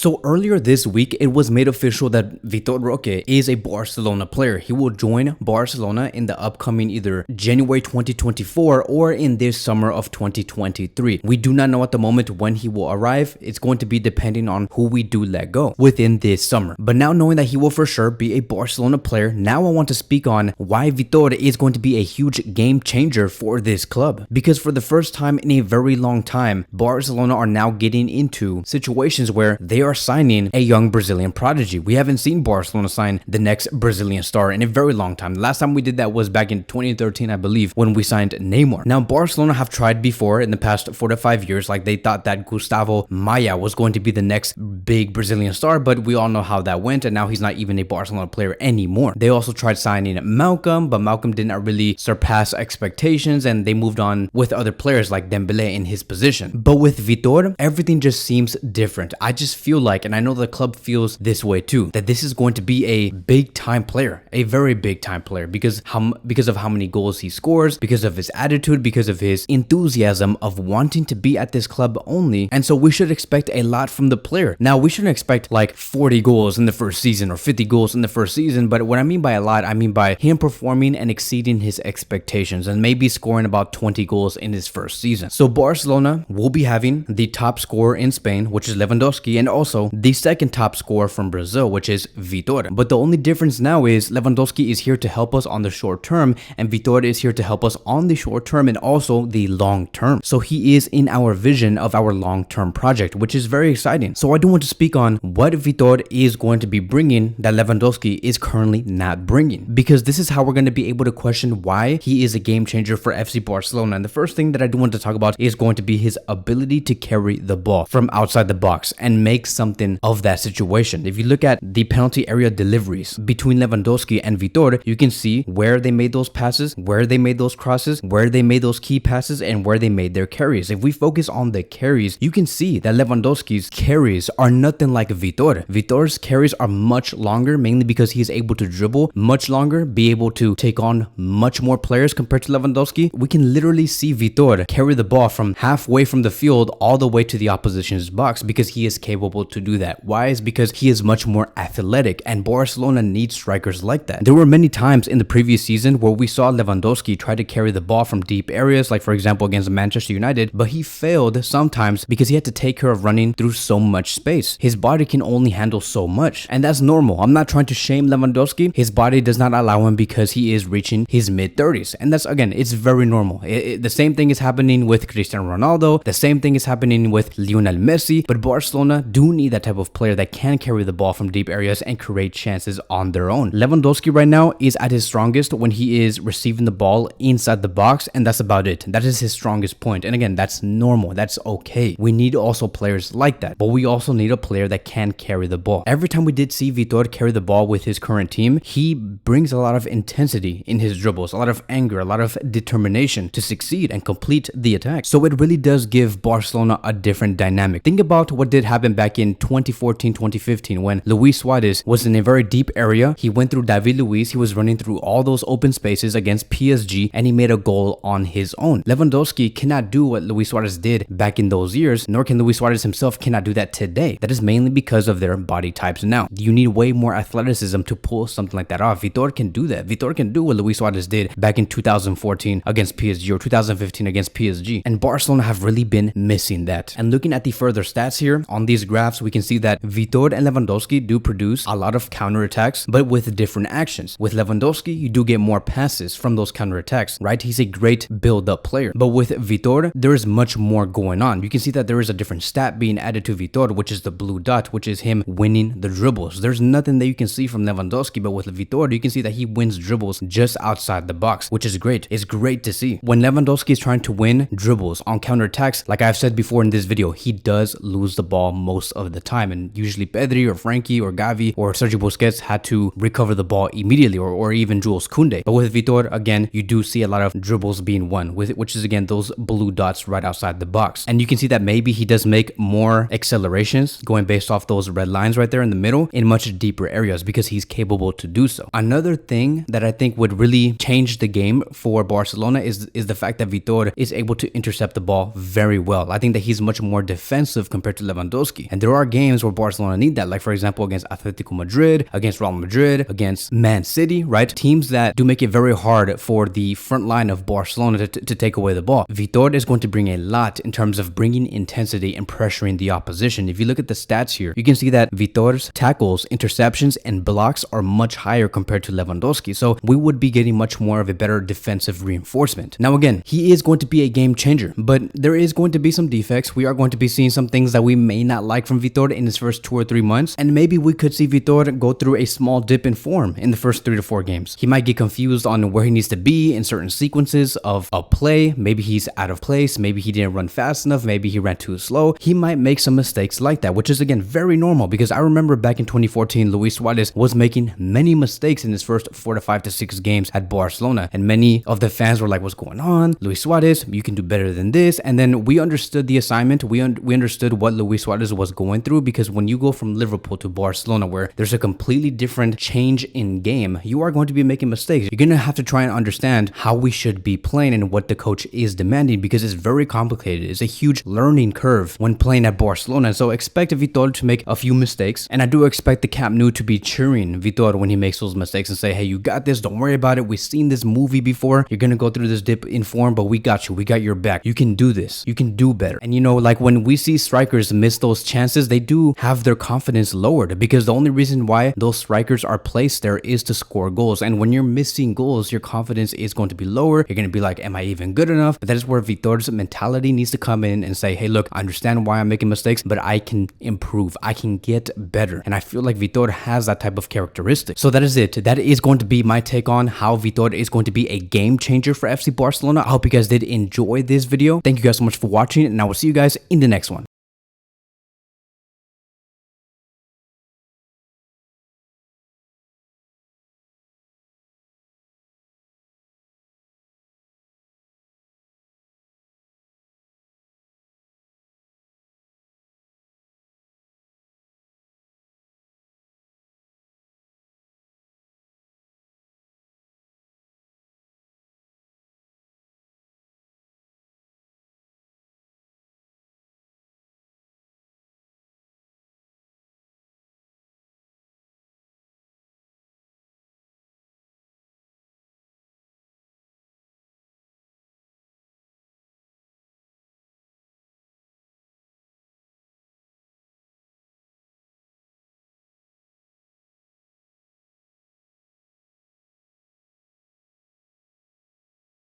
So earlier this week, it was made official that Vitor Roque is a Barcelona player. He will join Barcelona in the upcoming either January 2024 or in this summer of 2023. We do not know at the moment when he will arrive. It's going to be depending on who we do let go within this summer. But now knowing that he will for sure be a Barcelona player, now I want to speak on why Vitor is going to be a huge game changer for this club. Because for the first time in a very long time, Barcelona are now getting into situations where they are signing a young Brazilian prodigy. We haven't seen Barcelona sign the next Brazilian star in a very long time. The last time we did that was back in 2013, I believe, when we signed Neymar. Now, Barcelona have tried before in the past 4 to 5 years, like they thought that Gustavo Maia was going to be the next big Brazilian star, but we all know how that went, and now he's not even a Barcelona player anymore. They also tried signing Malcolm, but Malcolm did not really surpass expectations, and they moved on with other players like Dembele in his position. But with Vitor, everything just seems different. I just feel like, and I know the club feels this way too, that this is going to be a big time player, a very big time player, because of how many goals he scores, because of his attitude, because of his enthusiasm of wanting to be at this club only. And so we should expect a lot from the player. Now, we shouldn't expect like 40 goals in the first season or 50 goals in the first season, but what I mean by a lot, I mean by him performing and exceeding his expectations and maybe scoring about 20 goals in his first season. So Barcelona will be having the top scorer in Spain, which is Lewandowski, and also the second top scorer from Brazil, which is Vitor. But the only difference now is Lewandowski is here to help us on the short term, and Vitor is here to help us on the short term and also the long term. So he is in our vision of our long-term project, which is very exciting. So I do want to speak on what Vitor is going to be bringing that Lewandowski is currently not bringing, because this is how we're going to be able to question why he is a game changer for FC Barcelona. And the first thing that I do want to talk about is going to be his ability to carry the ball from outside the box and make something of that situation. If you look at the penalty area deliveries between Lewandowski and Vitor, you can see where they made those passes, where they made those crosses, where they made those key passes, and where they made their carries. If we focus on the carries, you can see that Lewandowski's carries are nothing like Vitor. Vitor's carries are much longer, mainly because he is able to dribble much longer, be able to take on much more players compared to Lewandowski. We can literally see Vitor carry the ball from halfway from the field all the way to the opposition's box because he is capable to do that. Why? Is because he is much more athletic, and Barcelona needs strikers like that. There were many times in the previous season where we saw Lewandowski try to carry the ball from deep areas, like for example against Manchester United, but he failed sometimes because he had to take care of running through so much space. His body can only handle so much, and that's normal. I'm not trying to shame Lewandowski. His body does not allow him because he is reaching his mid-30s, and that's, again, it's very normal. The same thing is happening with Cristiano Ronaldo. The same thing is happening with Lionel Messi, but Barcelona do need that type of player that can carry the ball from deep areas and create chances on their own. Lewandowski right now is at his strongest when he is receiving the ball inside the box, and that's about it. That is his strongest point. And again, that's normal. That's okay. We need also players like that, but we also need a player that can carry the ball. Every time we did see Vitor carry the ball with his current team, he brings a lot of intensity in his dribbles, a lot of anger, a lot of determination to succeed and complete the attack. So it really does give Barcelona a different dynamic. Think about what did happen back in 2014-2015 when Luis Suarez was in a very deep area. He went through David Luiz. He was running through all those open spaces against PSG, and he made a goal on his own. Lewandowski cannot do what Luis Suarez did back in those years, nor can Luis Suarez himself cannot do that today. That is mainly because of their body types now. You need way more athleticism to pull something like that off. Vitor can do that. Vitor can do what Luis Suarez did back in 2014 against PSG or 2015 against PSG. And Barcelona have really been missing that. And looking at the further stats here on these graphs, we can see that Vitor and Lewandowski do produce a lot of counterattacks, but with different actions. With Lewandowski, you do get more passes from those counterattacks, right? He's a great build-up player. But with Vitor, there is much more going on. You can see that there is a different stat being added to Vitor, which is the blue dot, which is him winning the dribbles. There's nothing that you can see from Lewandowski, but with Vitor, you can see that he wins dribbles just outside the box, which is great. It's great to see. When Lewandowski is trying to win dribbles on counterattacks, like I've said before in this video, he does lose the ball most of the time, and usually Pedri or Frankie or Gavi or Sergio Busquets had to recover the ball immediately, or even Jules Koundé. But with Vitor, again, you do see a lot of dribbles being won, which is again those blue dots right outside the box. And you can see that maybe he does make more accelerations going based off those red lines right there in the middle in much deeper areas because he's capable to do so. Another thing that I think would really change the game for Barcelona is the fact that Vitor is able to intercept the ball very well. I think that he's much more defensive compared to Lewandowski. And there there are games where Barcelona need that, like for example against Atletico Madrid, against Real Madrid, against Man City, right? Teams that do make it very hard for the front line of Barcelona to take away the ball. Vitor is going to bring a lot in terms of bringing intensity and pressuring the opposition. If you look at the stats here, you can see that Vitor's tackles, interceptions, and blocks are much higher compared to Lewandowski. So we would be getting much more of a better defensive reinforcement. Now again, he is going to be a game changer, but there is going to be some defects. We are going to be seeing some things that we may not like from Vitor in his first 2 or 3 months, and maybe we could see Vitor go through a small dip in form in the first 3 to 4 games. He might get confused on where he needs to be in certain sequences of a play. Maybe he's out of place, maybe he didn't run fast enough, maybe he ran too slow. He might make some mistakes like that, which is again very normal, because I remember back in 2014 Luis Suarez was making many mistakes in his first 4 to 5 to 6 games at Barcelona, and many of the fans were like, what's going on, Luis Suarez, you can do better than this. And then we understood the assignment, we understood what Luis Suarez was going through, because when you go from Liverpool to Barcelona, where there's a completely different change in game, you are going to be making mistakes. You're going to have to try and understand how we should be playing and what the coach is demanding, because it's very complicated. It's a huge learning curve when playing at Barcelona. So expect Vitor to make a few mistakes, and I do expect the Camp Nou to be cheering Vitor when he makes those mistakes and say, hey, you got this, don't worry about it, we've seen this movie before, you're gonna go through this dip in form, but we got you, we got your back, you can do this, you can do better. And you know, like when we see strikers miss those chances, they do have their confidence lowered, because the only reason why those strikers are placed there is to score goals. And when you're missing goals, your confidence is going to be lower. You're going to be like, am I even good enough? But that is where Vitor's mentality needs to come in and say, hey, look, I understand why I'm making mistakes, but I can improve, I can get better. And I feel like Vitor has that type of characteristic. So that is it. That is going to be my take on how Vitor is going to be a game changer for FC Barcelona. I hope you guys did enjoy this video. Thank you guys so much for watching, and I will see you guys in the next one.